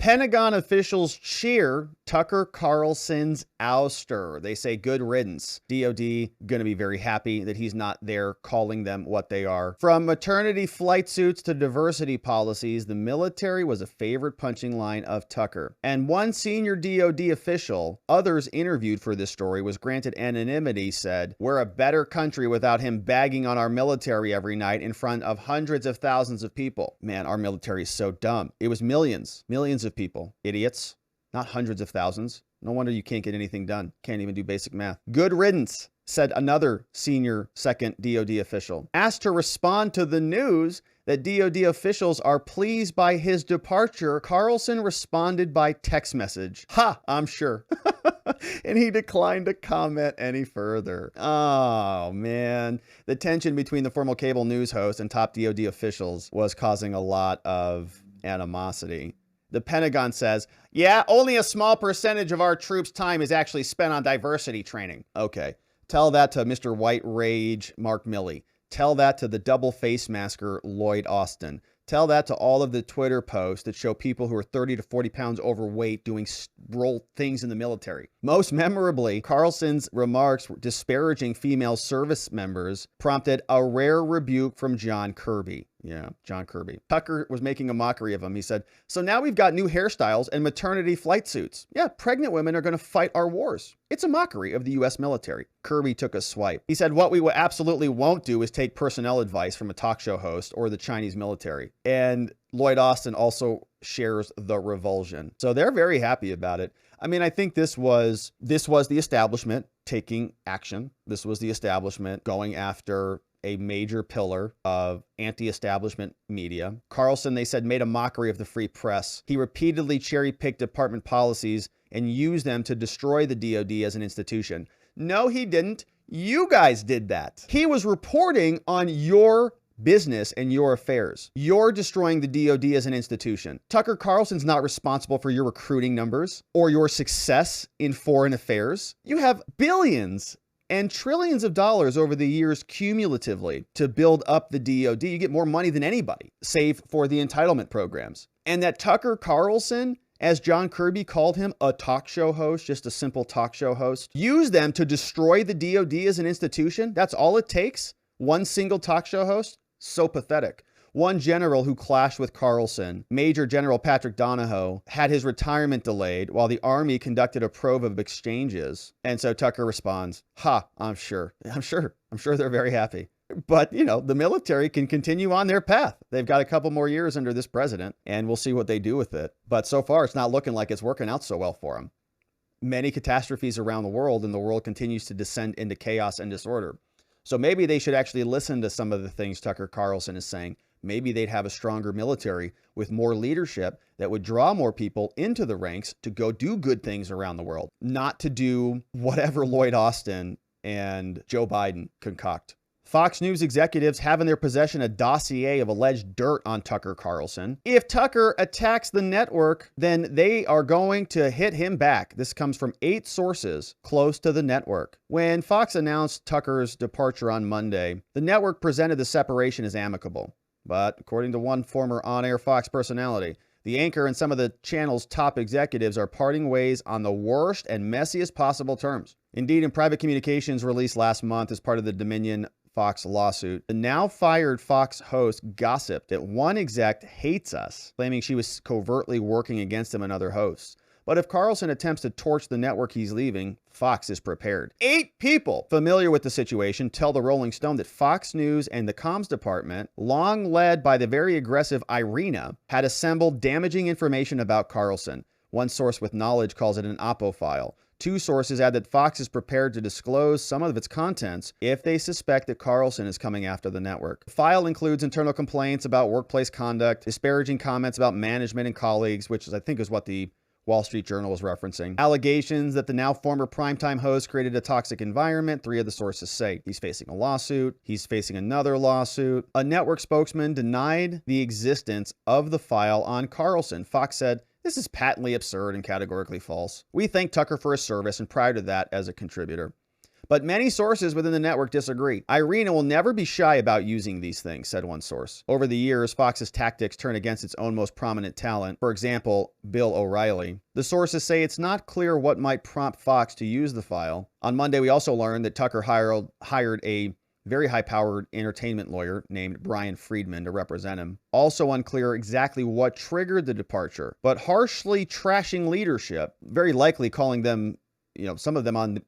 Pentagon officials cheer Tucker Carlson's ouster. They say good riddance. DOD going to be very happy that he's not there calling them what they are. From maternity flight suits to diversity policies, the military was a favorite punching line of Tucker. And one senior DOD official, others interviewed for this story, was granted anonymity, said, "We're a better country without him bagging on our military every night in front of hundreds of thousands of people." Man, our military is so dumb. It was millions of people. Idiots. Not hundreds of thousands. No wonder you can't get anything done. Can't even do basic math. Good riddance, said another senior second DOD official. Asked to respond to the news that DOD officials are pleased by his departure, Carlson responded by text message. Ha, I'm sure. And he declined to comment any further. Oh, man. The tension between the former cable news host and top DOD officials was causing a lot of animosity. The Pentagon says, yeah, only a small percentage of our troops' time is actually spent on diversity training. Okay. Tell that to Mr. White Rage, Mark Milley. Tell that to the double face masker, Lloyd Austin. Tell that to all of the Twitter posts that show people who are 30 to 40 pounds overweight doing role things in the military. Most memorably, Carlson's remarks disparaging female service members prompted a rare rebuke from John Kirby. Yeah, John Kirby. Tucker was making a mockery of him. He said, so now we've got new hairstyles and maternity flight suits. Yeah, pregnant women are going to fight our wars. It's a mockery of the U.S. military. Kirby took a swipe. He said, what we absolutely won't do is take personnel advice from a talk show host or the Chinese military. And Lloyd Austin also shares the revulsion. So they're very happy about it. I mean, I think this was the establishment taking action. This was the establishment going after a major pillar of anti-establishment media. Carlson, they said, made a mockery of the free press. He repeatedly cherry-picked department policies and used them to destroy the DOD as an institution. No, he didn't. You guys did that. He was reporting on your business and your affairs. You're destroying the DOD as an institution. Tucker Carlson's not responsible for your recruiting numbers or your success in foreign affairs. You have billions and trillions of dollars over the years cumulatively to build up the DOD. You get more money than anybody, save for the entitlement programs. And that Tucker Carlson, as John Kirby called him, a talk show host, just a simple talk show host, used them to destroy the DOD as an institution. That's all it takes? One single talk show host? So pathetic. One general who clashed with Carlson, Major General Patrick Donahoe, had his retirement delayed while the Army conducted a probe of exchanges. And so Tucker responds, ha, I'm sure they're very happy. But, you know, the military can continue on their path. They've got a couple more years under this president, and we'll see what they do with it. But so far, it's not looking like it's working out so well for them. Many catastrophes around the world, and the world continues to descend into chaos and disorder. So maybe they should actually listen to some of the things Tucker Carlson is saying. Maybe they'd have a stronger military with more leadership that would draw more people into the ranks to go do good things around the world, not to do whatever Lloyd Austin and Joe Biden concoct. Fox News executives have in their possession a dossier of alleged dirt on Tucker Carlson. If Tucker attacks the network, then they are going to hit him back. This comes from 8 sources close to the network. When Fox announced Tucker's departure on Monday, the network presented the separation as amicable. But according to one former on-air Fox personality, the anchor and some of the channel's top executives are parting ways on the worst and messiest possible terms. Indeed, in private communications released last month as part of the Dominion Fox lawsuit, the now fired Fox host gossiped that one exec hates us, claiming she was covertly working against him and other hosts. But if Carlson attempts to torch the network he's leaving, Fox is prepared. 8 people familiar with the situation tell the Rolling Stone that Fox News and the comms department, long led by the very aggressive Irina, had assembled damaging information about Carlson. One source with knowledge calls it an oppo file. 2 sources add that Fox is prepared to disclose some of its contents if they suspect that Carlson is coming after the network. The file includes internal complaints about workplace conduct, disparaging comments about management and colleagues, which I think is what the Wall Street Journal was referencing. Allegations that the now former primetime host created a toxic environment, 3 of the sources say. He's facing a lawsuit. He's facing another lawsuit. A network spokesman denied the existence of the file on Carlson. Fox said, "This is patently absurd and categorically false. We thank Tucker for his service and prior to that as a contributor." but many sources within the network disagree. Irina will never be shy about using these things, said one source. Over the years, Fox's tactics turn against its own most prominent talent, for example, Bill O'Reilly. The sources say it's not clear what might prompt Fox to use the file. On Monday, we also learned that Tucker hired a very high-powered entertainment lawyer named Brian Friedman to represent him. Also unclear exactly what triggered the departure, but harshly trashing leadership, very likely calling them, some of them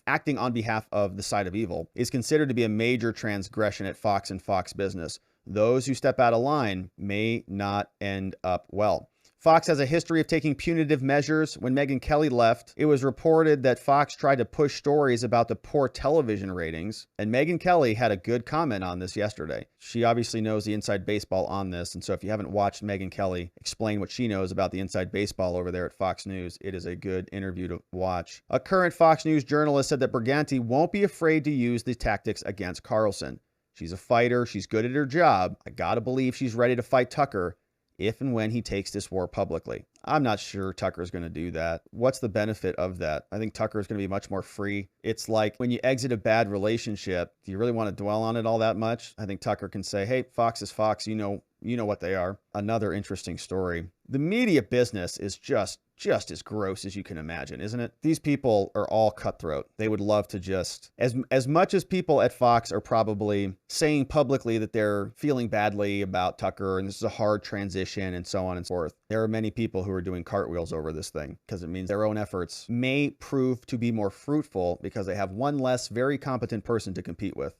acting on behalf of the side of evil, is considered to be a major transgression at Fox and Fox Business. Those who step out of line may not end up well. Fox has a history of taking punitive measures. When Megyn Kelly left, it was reported that Fox tried to push stories about the poor television ratings, and Megyn Kelly had a good comment on this yesterday. She obviously knows the inside baseball on this, and so if you haven't watched Megyn Kelly explain what she knows about the inside baseball over there at Fox News, it is a good interview to watch. A current Fox News journalist said that Briganti won't be afraid to use the tactics against Carlson. She's a fighter. She's good at her job. I gotta believe she's ready to fight Tucker if and when he takes this war publicly. I'm not sure Tucker's going to do that. What's the benefit of that? I think Tucker is going to be much more free. It's like when you exit a bad relationship, do you really want to dwell on it all that much? I think Tucker can say, hey, Fox is Fox. You know what they are. Another interesting story. The media business is just as gross as you can imagine, isn't it? These people are all cutthroat. They would love to just, as much as people at Fox are probably saying publicly that they're feeling badly about Tucker and this is a hard transition and so on and so forth, there are many people who are doing cartwheels over this thing because it means their own efforts may prove to be more fruitful because they have one less very competent person to compete with.